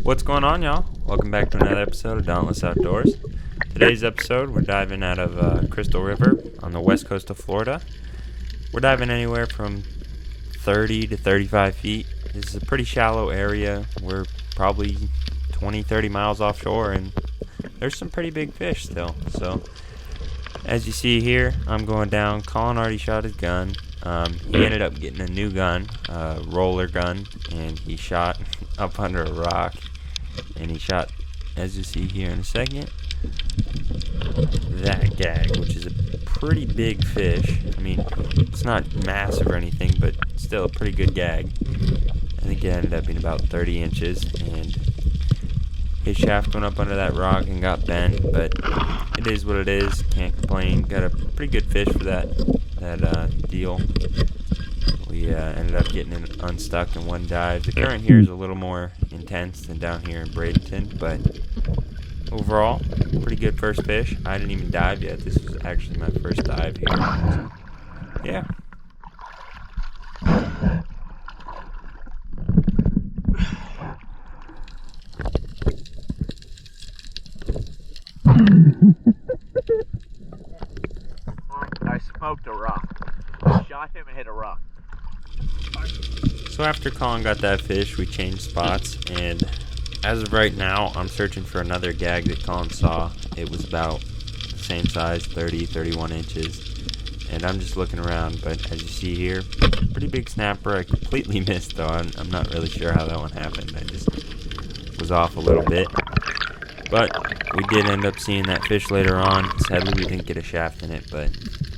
What's going on, y'all? Welcome back to another episode of Dauntless Outdoors. Today's episode, we're diving out of Crystal River on the west coast of Florida. We're diving anywhere from 30 to 35 feet. This is a pretty shallow area. We're probably 20-30 miles offshore, and there's some pretty big fish still. So, as you see here, I'm going down. Collin already shot his gun. He ended up getting a new gun, a roller gun, and he shot up under a rock. And he shot, as you see here in a second, that gag, which is a pretty big fish. I mean, it's not massive or anything, but still a pretty good gag. I think it ended up being about 30 inches, and his shaft went up under that rock and got bent, but it is what it is. Can't complain. Got a pretty good fish for that deal. We ended up getting it unstuck in one dive. The current here is a little more intense than down here in Bradenton, but overall, pretty good first fish. I didn't even dive yet. This was actually my first dive here. So, yeah. I smoked a rock. I shot him and hit a rock. So after Collin got that fish, we changed spots, and as of right now, I'm searching for another gag that Collin saw. It was about the same size, 31 inches, and I'm just looking around, but as you see here, pretty big snapper. I completely missed, though. I'm not really sure how that one happened. I just was off a little bit, but we did end up seeing that fish later on. Sadly, we didn't get a shaft in it, but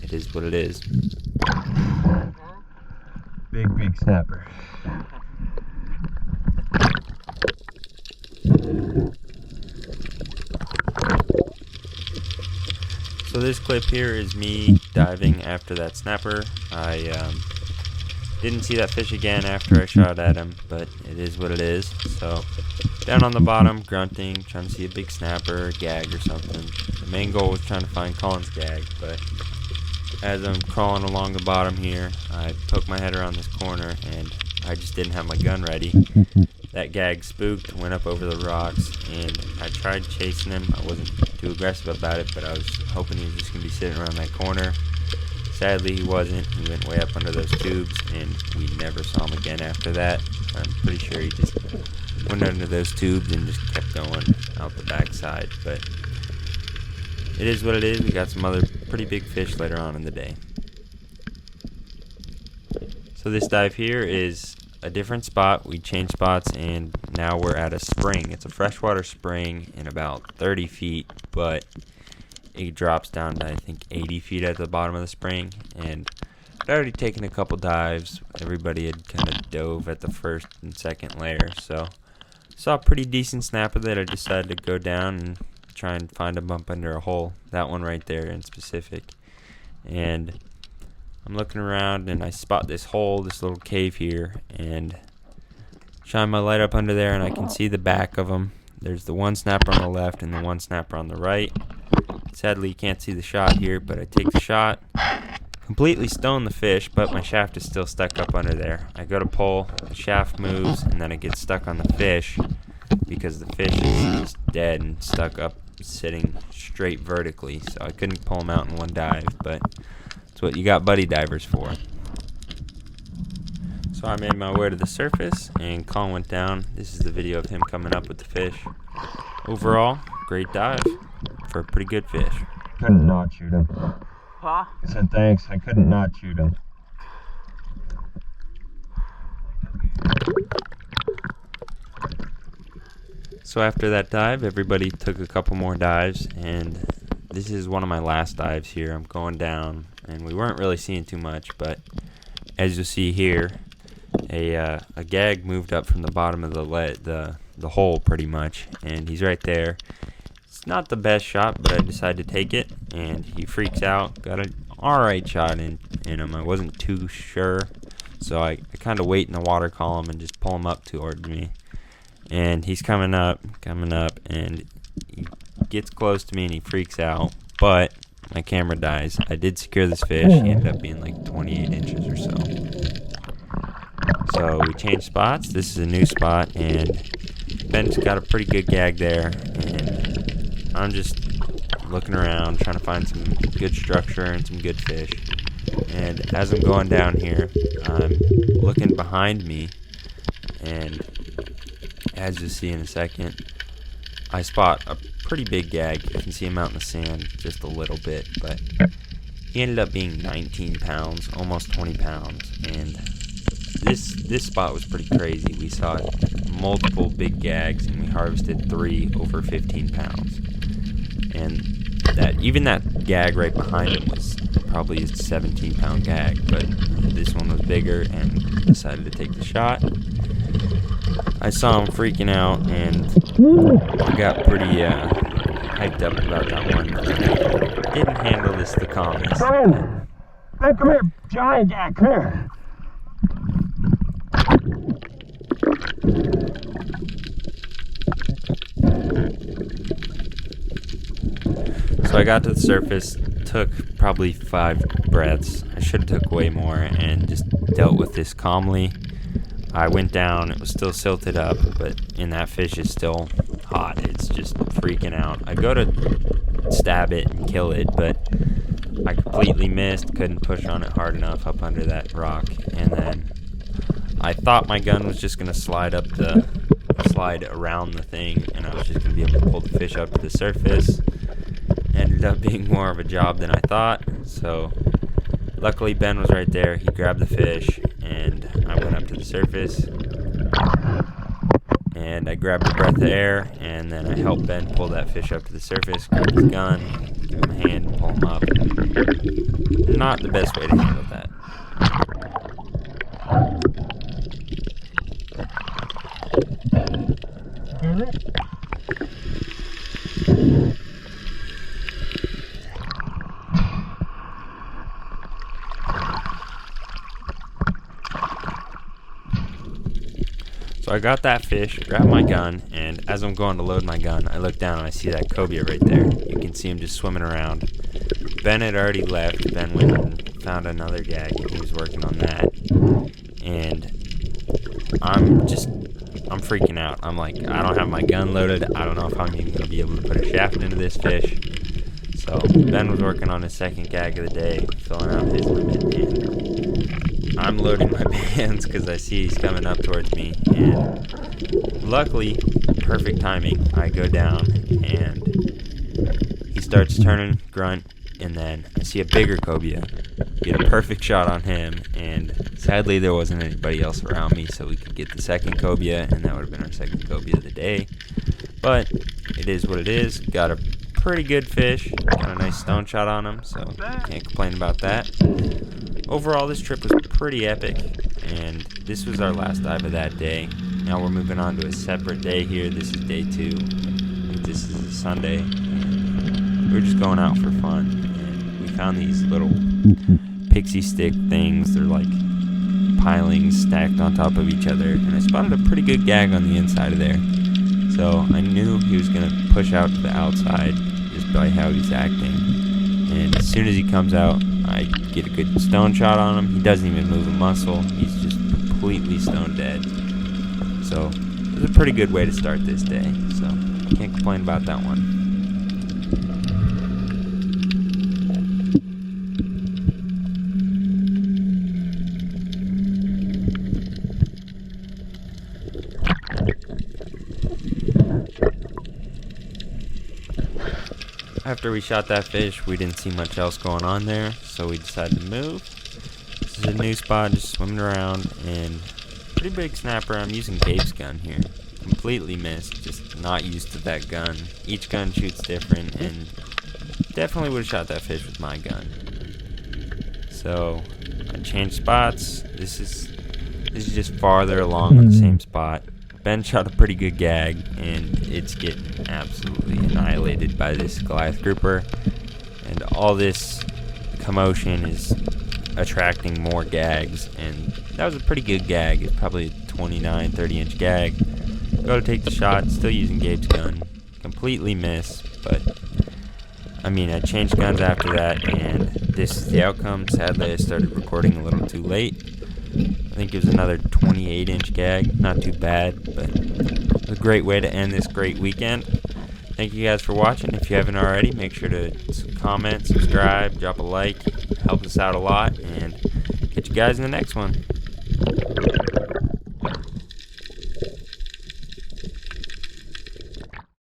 it is what it is. Big snapper. So this clip here is me diving after that snapper. I didn't see that fish again after I shot at him, but it is what it is. So down on the bottom, grunting, trying to see a big snapper, gag or something. The main goal was trying to find Collin's gag, but as I'm crawling along the bottom here, I poked my head around this corner, and I just didn't have my gun ready. That gag spooked, went up over the rocks, and I tried chasing him. I wasn't too aggressive about it, but I was hoping he was just going to be sitting around that corner. Sadly, he wasn't. He went way up under those tubes, and we never saw him again after that. I'm pretty sure he just went under those tubes and just kept going out the backside, but it is what it is. We got some other pretty big fish later on in the day. So this dive here is a different spot. We changed spots, and now we're at a spring. It's a freshwater spring in about 30 feet, but it drops down to I think 80 feet at the bottom of the spring, and I'd already taken a couple dives. Everybody had kind of dove at the first and second layer, so saw a pretty decent snapper that I decided to go down and try and find a bump under a hole. That one right there in specific. And I'm looking around and I spot this hole, this little cave here, and shine my light up under there, and I can see the back of them. There's the one snapper on the left and the one snapper on the right. Sadly, you can't see the shot here, but I take the shot, completely stone the fish, but my shaft is still stuck up under there. I go to pull, the shaft moves, and then it gets stuck on the fish because the fish is just dead and stuck up, sitting straight vertically. So I couldn't pull him out in one dive, but it's what you got buddy divers for. So I made my way to the surface, and Collin went down. This is the video of him coming up with the fish. Overall, great dive for a pretty good fish. Couldn't not shoot him. Huh? I said thanks. I couldn't not shoot him. So after that dive, everybody took a couple more dives, and this is one of my last dives here. I'm going down, and we weren't really seeing too much, but as you'll see here, a gag moved up from the bottom of the hole pretty much, and he's right there. It's not the best shot, but I decided to take it, and he freaks out. Got an alright shot in him. I wasn't too sure, so I kind of wait in the water column and just pull him up towards me. And he's coming up, and he gets close to me and he freaks out, but my camera dies. I did secure this fish. He ended up being like 28 inches or so. So we changed spots. This is a new spot, and Ben's got a pretty good gag there, and I'm just looking around, trying to find some good structure and some good fish. And as I'm going down here, I'm looking behind me, and as you'll see in a second, I spot a pretty big gag. You can see him out in the sand just a little bit, but he ended up being 19 pounds, almost 20 pounds, and this spot was pretty crazy. We saw multiple big gags, and we harvested 3 over 15 pounds. And that gag right behind him was probably a 17-pound gag, but this one was bigger, and decided to take the shot. I saw him freaking out, and I got pretty hyped up about that one. I didn't handle this the calmest. Ben, come here, giant gag, come here. So I got to the surface, took probably 5 breaths. I should have took way more, and just dealt with this calmly. I went down, it was still silted up, and that fish is still hot. It's just freaking out. I go to stab it and kill it, but I completely missed, couldn't push on it hard enough up under that rock, and then I thought my gun was just going to slide around the thing, and I was just going to be able to pull the fish up to the surface. Ended up being more of a job than I thought, so luckily Ben was right there. He grabbed the fish, and I went up to the surface, and I grabbed a breath of air, and then I helped Ben pull that fish up to the surface, grab his gun, give him a hand, and pull him up. Not the best way to handle that. So I got that fish, grabbed my gun, and as I'm going to load my gun, I look down and I see that cobia right there. You can see him just swimming around. Ben had already left. Ben went and found another gag, and he was working on that. And I'm freaking out. I'm like, I don't have my gun loaded. I don't know if I'm even going to be able to put a shaft into this fish. So Ben was working on his second gag of the day, filling out his limit, and I'm loading my bands because I see he's coming up towards me, and luckily, perfect timing, I go down, and he starts turning, grunt, and then I see a bigger cobia, get a perfect shot on him, and sadly there wasn't anybody else around me, so we could get the second cobia, and that would have been our second cobia of the day. But it is what it is. Got a pretty good fish, got a nice stone shot on him, so can't complain about that. Overall, this trip was pretty epic, and this was our last dive of that day. Now we're moving on to a separate day here. This is day 2. This is a Sunday. We're just going out for fun, and we found these little pixie stick things. They're like pilings stacked on top of each other, and I spotted a pretty good gag on the inside of there. So I knew he was going to push out to the outside just by how he's acting. And as soon as he comes out, I get a good stone shot on him. He doesn't even move a muscle. He's just completely stone dead. So it was a pretty good way to start this day. So can't complain about that one. After we shot that fish, we didn't see much else going on there, so we decided to move. This is a new spot, just swimming around, and pretty big snapper. I'm using Gabe's gun here. Completely missed, just not used to that gun. Each gun shoots different, and definitely would have shot that fish with my gun. So I changed spots. This is just farther along on the same spot. Ben shot a pretty good gag, and it's getting absolutely annihilated by this Goliath grouper. And all this commotion is attracting more gags, and that was a pretty good gag. It's probably a 29, 30-inch gag. Go to take the shot, still using Gabe's gun. Completely miss, but I mean, I changed guns after that, and this is the outcome. Sadly, I started recording a little too late. I think it was another 28-inch gag. Not too bad, but a great way to end this great weekend. Thank you guys for watching. If you haven't already, make sure to comment, subscribe, drop a like. Helps us out a lot, and catch you guys in the next one.